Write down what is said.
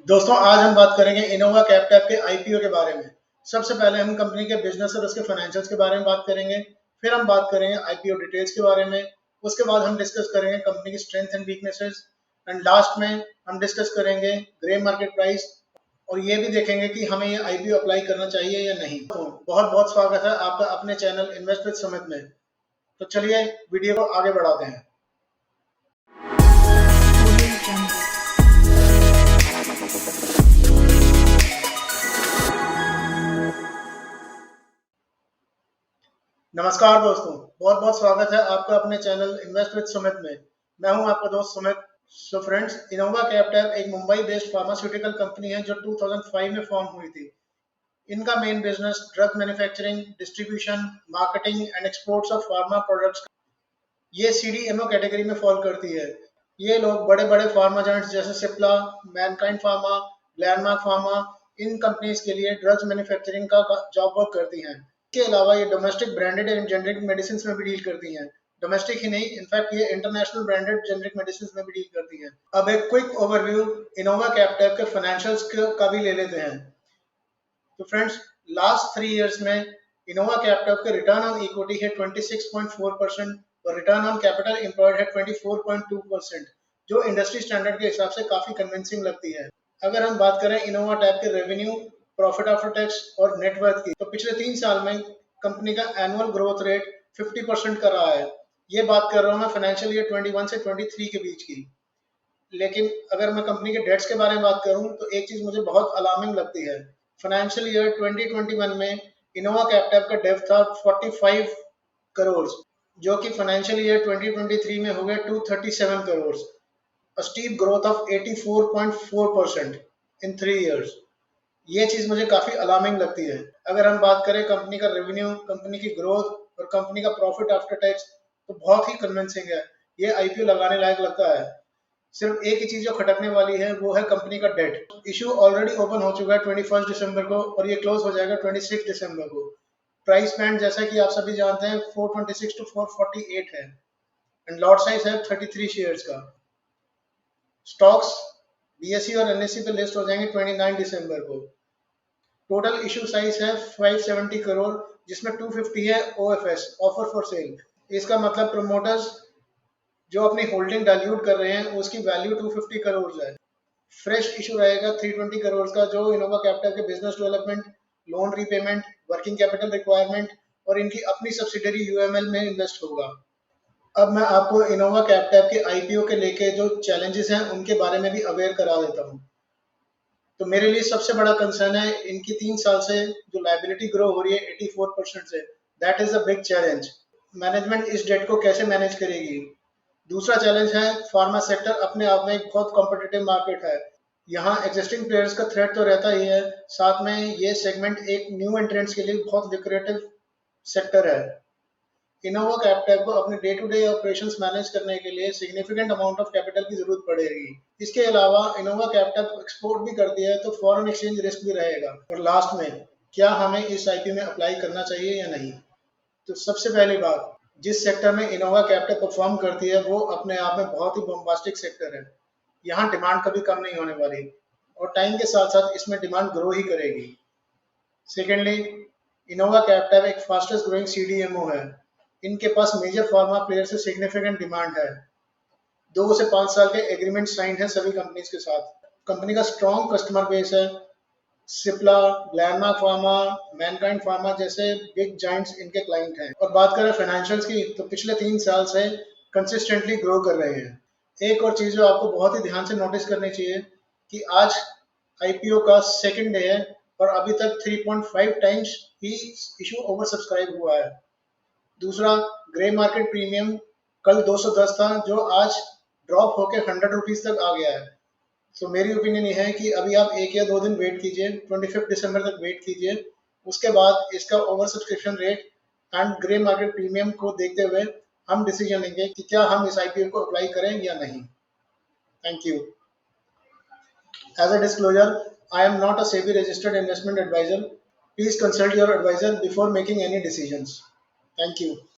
दोस्तों, आज हम बात करेंगे इनोवा कैपटैप के आईपीओ के बारे में। सबसे पहले हम कंपनी के बिजनेस और उसके फाइनेंशियल्स के बारे में बात करेंगे। फिर हम बात करेंगे आईपीओ डिटेल्स के बारे में। उसके बाद हम डिस्कस करेंगे कंपनी की strength and weaknesses. And last में हम डिस्कस करेंगे ग्रे मार्केट प्राइस, और ये भी देखेंगे कि हमें ये आईपीओ अप्लाई करना चाहिए या नहीं। तो बहुत बहुत स्वागत है आपका अपने चैनल इन्वेस्ट विद सुमित में। तो चलिए वीडियो को आगे बढ़ाते हैं। नमस्कार दोस्तों, बहुत बहुत स्वागत है आपका अपने चैनल इन्वेस्ट विद सुमित में। मैं हूं आपका दोस्त Sumit. So friends, Innova capital एक मुंबई बेस्ड फार्मास्यूटिकल कंपनी है जो 2005 में फॉर्म हुई थी। इनका main business drug manufacturing, distribution, marketing and exports of pharma products. ये सीडीएमओ कैटेगरी में फॉल करती है। ये लोग बड़े बड़े फार्मा जायंट्स जैसे सिप्ला, मैनकाइंड फार्मा, ग्लैनमार्क फार्मा, इन कंपनीज के लिए ड्रग्स मैन्युफैक्चरिंग का जॉब वर्क करती हैं। इसके अलावा ये domestic branded and generic medicine में भी डील करती हैं। डोमेस्टिक ही नहीं, इनफैक्ट ये इंटरनेशनल ब्रांडेड जेनरिक मेडिसिन में भी डील करती हैं। अब एक क्विक ओवरव्यू इनोवा कैपिटल के फाइनेंशियल्स का भी ले लेते हैं। तो फ्रेंड्स, लास्ट 3 इयर्स में इनोवा कैपिटल के रिटर्न ऑन इक्विटी है 26.4% और रिटर्न ऑन कैपिटल एम्प्लॉयड है 24.2%, जो इंडस्ट्री स्टैंडर्ड के हिसाब से काफी कन्विंसिंग लगती है। अगर हम बात करें इनोवा टैब के रेवेन्यू, प्रॉफिट आफ्टर टैक्स और नेटवर्थ की, तो पिछले 3 साल में कंपनी का एनुअल ग्रोथ रेट 50% का रहा है। ये बात कर रहा हूँ मैं फाइनेंशियल ईयर 21 से 23 के बीच की। लेकिन अगर मैं कंपनी के डेट्स के बारे में बात करूं तो एक चीज मुझे बहुत अलार्मिंग लगती है। फाइनेंशियल ईयर 2021 में इनोवा कैपिटल का डेब्ट था 45 करोड़, जो कि फाइनेंशियल ईयर 2023 में हो गया 237 करोड़। अ steep growth of 84.4% in 3 years. ये चीज मुझे काफी अलार्मिंग लगती है। अगर हम बात करें कंपनी का रेवेन्यू, कंपनी की ग्रोथ और कंपनी का प्रॉफिट आफ्टर टैक्स, तो बहुत ही कन्विंसिंग है। ये आईपीओ लगाने लायक लगता है। सिर्फ एक ही चीज जो खटकने वाली है वो है कंपनी का डेट। इशू ऑलरेडी ओपन हो चुका है 21 दिसंबर को और ये क्लोज हो जाएगा 26 दिसंबर को। प्राइस बैंड जैसा कि आप सभी जानते हैं 426 टू 448 है एंड लॉट साइज है 33 शेयर्स का। स्टॉक्स बीएसई और एनएसई पे लिस्ट हो जाएंगे 29 दिसंबर को। टोटल इशू साइज है 570 करोड़, जिसमें 250 है ओएफएस, ऑफर फॉर सेल। इसका मतलब प्रमोटर्स जो अपनी होल्डिंग डाइल्यूट कर रहे हैं उसकी वैल्यू 250 करोड़ है। फ्रेश इशू रहेगा 320 करोड़ का, जो इनोवा कैपिटल के business development, loan repayment, working capital requirement और इनकी अपनी सब्सिडरी यूएमएल में इन्वेस्ट होगा। अब मैं आपको इनोवा कैपिटल के आईपीओ के लेके जो चैलेंजेस हैं उनके बारे में भी अवेयर करा देता हूँ। तो मेरे लिए सबसे बड़ा कंसर्न है इनकी 3 साल से जो लाइबिलिटी ग्रो हो रही है 84% से। That is a big challenge. Management इस डेट को कैसे मैनेज करेगी? दूसरा चैलेंज है फार्मा सेक्टर अपने आप में एक बहुत कॉम्पिटिटिव मार्केट है। यहाँ एग्जिस्टिंग प्लेयर्स का थ्रेट तो रहता ही है, साथ में ये सेगमेंट एक न्यू एंट्रेंट्स के लिए बहुत लिक्रेटिव सेक्टर है। इनोवा कैपिटल को अपने day to day operations manage करने के लिए सिग्निफिकेंट अमाउंट ऑफ कैपिटल की जरूरत पड़ेगी। इसके अलावा इनोवा कैपिटल एक्सपोर्ट भी करती है तो फॉरेन एक्सचेंज रिस्क भी रहेगा। और लास्ट में, क्या हमें इस आईपी में अप्लाई करना चाहिए या नहीं? तो सबसे पहली बात, जिस सेक्टर में इनोवा कैपिटल परफॉर्म करती है वो अपने आप में बहुत ही बॉम्बास्टिक सेक्टर है। यहाँ डिमांड कभी कम नहीं होने वाली और टाइम के साथ साथ इसमें डिमांड ग्रो ही करेगी। सेकेंडली, इनोवा कैपिटल एक फास्टेस्ट ग्रोइंग सीडीएमओ है। इनके पास मेजर फार्मा प्लेयर से सिग्निफिकेंट डिमांड है। 2 से 5 साल के एग्रीमेंट साइन है सभी कंपनीज के साथ। कंपनी का स्ट्रॉन्ग कस्टमर बेस है। Cipla, Glenmark pharma, Mankind pharma जैसे बिग जाइंट्स इनके क्लाइंट हैं। और बात करें फाइनेंशियल्स की, तो पिछले 3 साल से कंसिस्टेंटली ग्रो कर रहे हैं। एक और चीज जो आपको बहुत ही ध्यान से नोटिस करनी चाहिए कि आज आईपीओ का सेकंड डे है और अभी तक 3.5 टाइम्स ही इशू ओवर सब्सक्राइब हुआ है। दूसरा, ग्रे मार्केट प्रीमियम कल 210 था, जो आज ड्रॉप होकर 100 रुपीज तक आ गया है। तो मेरी ओपिनियन ये है कि अभी आप 1 या 2 दिन वेट कीजिए, 25 दिसंबर तक वेट कीजिए। उसके बाद इसका over subscription rate and grey market premium को देखते हुए हम डिसीजन लेंगे कि क्या हम इस आईपीओ को अप्लाई करें या नहीं। Thank you. As a disclosure, I am not a SEBI registered investment adviser. Please consult your adviser before making any decisions. Thank you.